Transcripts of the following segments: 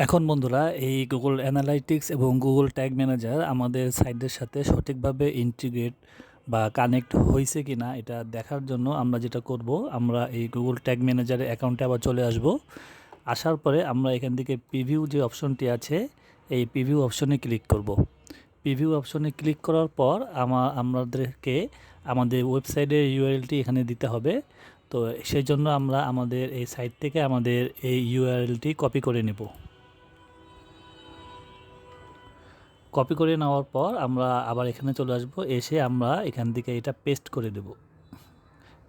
এখন বন্ধুরা এই গুগল অ্যানালাইটিক্স এবং গুগল ট্যাগ ম্যানেজার আমাদের সাইটের সাথে সঠিকভাবে ইন্টিগ্রেট বা কানেক্ট হয়েছে কি না এটা দেখার জন্য আমরা যেটা করব, আমরা এই গুগল ট্যাগ ম্যানেজারের অ্যাকাউন্টে আবার চলে আসব। আসার পরে আমরা এখান থেকে প্রিভিউ যে অপশনটি আছে এই প্রিভিউ অপশনে ক্লিক করব। প্রিভিউ অপশনে ক্লিক করার পর আমাদেরকে আমাদের ওয়েবসাইটের ইউআরএলটি এখানে দিতে হবে। তো সেই জন্য আমরা আমাদের এই সাইট থেকে আমাদের এই ইউআরএলটি কপি করে নেব। কপি করে নেওয়ার পর আমরা আবার এখানে চলে আসব, এসে আমরা এখান থেকে এটা পেস্ট করে দেব।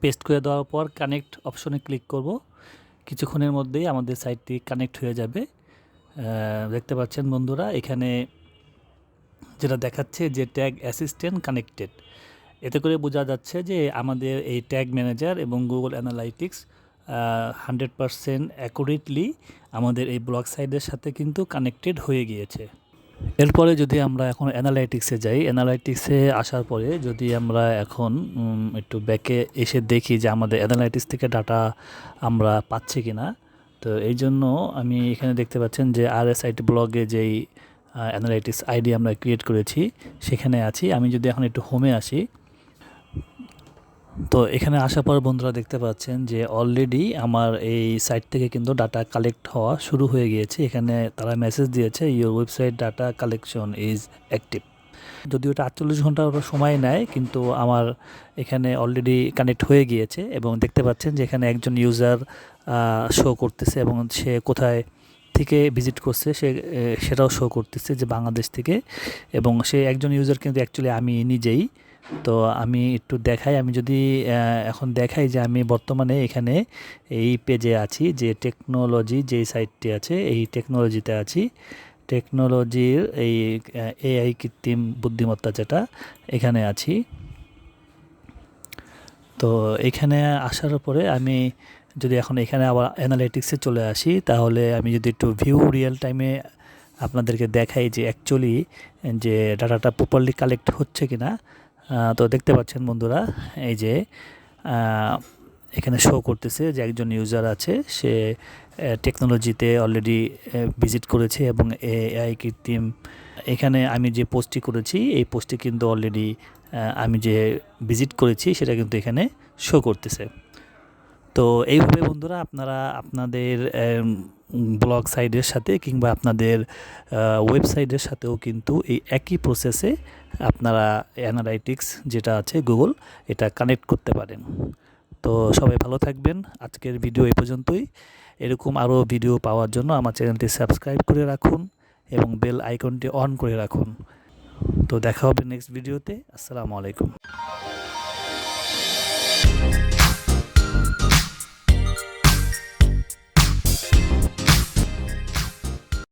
পেস্ট করে দেওয়ার পর কানেক্ট অপশনে ক্লিক করব। কিছুক্ষণের মধ্যেই আমাদের সাইটটি কানেক্ট হয়ে যাবে। দেখতে পাচ্ছেন বন্ধুরা, এখানে যেটা দেখাচ্ছে যে ট্যাগ অ্যাসিস্ট্যান্ট কানেক্টেড, এতে করে বোঝা যাচ্ছে যে আমাদের এই ট্যাগ ম্যানেজার এবং গুগল অ্যানালাইটিক্স 100% অ্যাকুরেটলি আমাদের এই ব্লগ সাইটের সাথে কিন্তু কানেক্টেড হয়ে গিয়েছে। এরপরে যদি আমরা এখন অ্যানালাইটিক্সে যাই, অ্যানালাইটিক্সে আসার পরে যদি আমরা এখন একটু ব্যাকে এসে দেখি যে আমাদের অ্যানালাইটিক্স থেকে ডাটা আমরা পাচ্ছি কি না। তো এই জন্য আমি এখানে দেখতে পাচ্ছেন যে RSIT ব্লগে যেই অ্যানালাইটিক্স আইডি আমরা ক্রিয়েট করেছি সেখানে আছি। আমি যদি এখন একটু হোমে আসি, তো এখানে আসার পর বন্ধুরা দেখতে পাচ্ছেন যে অলরেডি আমার এই সাইট থেকে কিন্তু ডাটা কালেক্ট হওয়া শুরু হয়ে গিয়েছে। এখানে তারা মেসেজ দিয়েছে your website data collection is active. যদিও এটা 48 ঘন্টা সময় নেয়, কিন্তু আমার এখানে অলরেডি কানেক্ট হয়ে গিয়েছে এবং দেখতে পাচ্ছেন যে এখানে একজন ইউজার শো করতেছে এবং সে কোথায় থেকে ভিজিট করছে সেটাও শো করতেছে যে বাংলাদেশ থেকে, এবং সে একজন ইউজার কিন্তু অ্যাকচুয়ালি আমি নিজেই। তো আমি একটু দেখাই, আমি যদি এখন দেখাই যে আমি বর্তমানে এখানে এই পেজে আছি, যে টেকনোলজি যেই সাইটটি আছে এই টেকনোলজিতে আছি। টেকনোলজির এই AI কৃত্রিম বুদ্ধিমত্তা যেটা, এখানে আছি। তো এখানে আসার পরে আমি যদি এখন এখানে আবার অ্যানালিটিক্সে চলে আসি, তাহলে আমি যদি একটু ভিউ রিয়েল টাইমে আপনাদেরকে দেখাই যে অ্যাকচুয়ালি যে ডাটাটা প্রপারলি কালেক্ট হচ্ছে কি না। তো দেখতে পাচ্ছেন বন্ধুরা, এই যে এখানে শো করতেছে যে একজন ইউজার আছে, সে টেকনোলজিতে অলরেডি ভিজিট করেছে এবং AI কৃত্রিম, এখানে আমি যে পোস্টটি করেছি এই পোস্টটি কিন্তু অলরেডি আমি যে ভিজিট করেছি সেটা কিন্তু এখানে শো করতেছে। তো এইভাবে বন্ধুরা আপনারা আপনাদের ব্লগ সাইটের সাথে কিংবা আপনাদের ওয়েবসাইটের সাথেও কিন্তু এই একই প্রসেসে আপনারা অ্যানালাইটিক্স যেটা আছে গুগল, এটা কানেক্ট করতে পারেন। তো সবাই ভালো থাকবেন। আজকের ভিডিও এই পর্যন্তই। এরকম আরও ভিডিও পাওয়ার জন্য আমার চ্যানেলটি সাবস্ক্রাইব করে রাখুন এবং বেল আইকনটি অন করে রাখুন। তো দেখা হবে নেক্সট ভিডিওতে। আসসালামু আলাইকুম।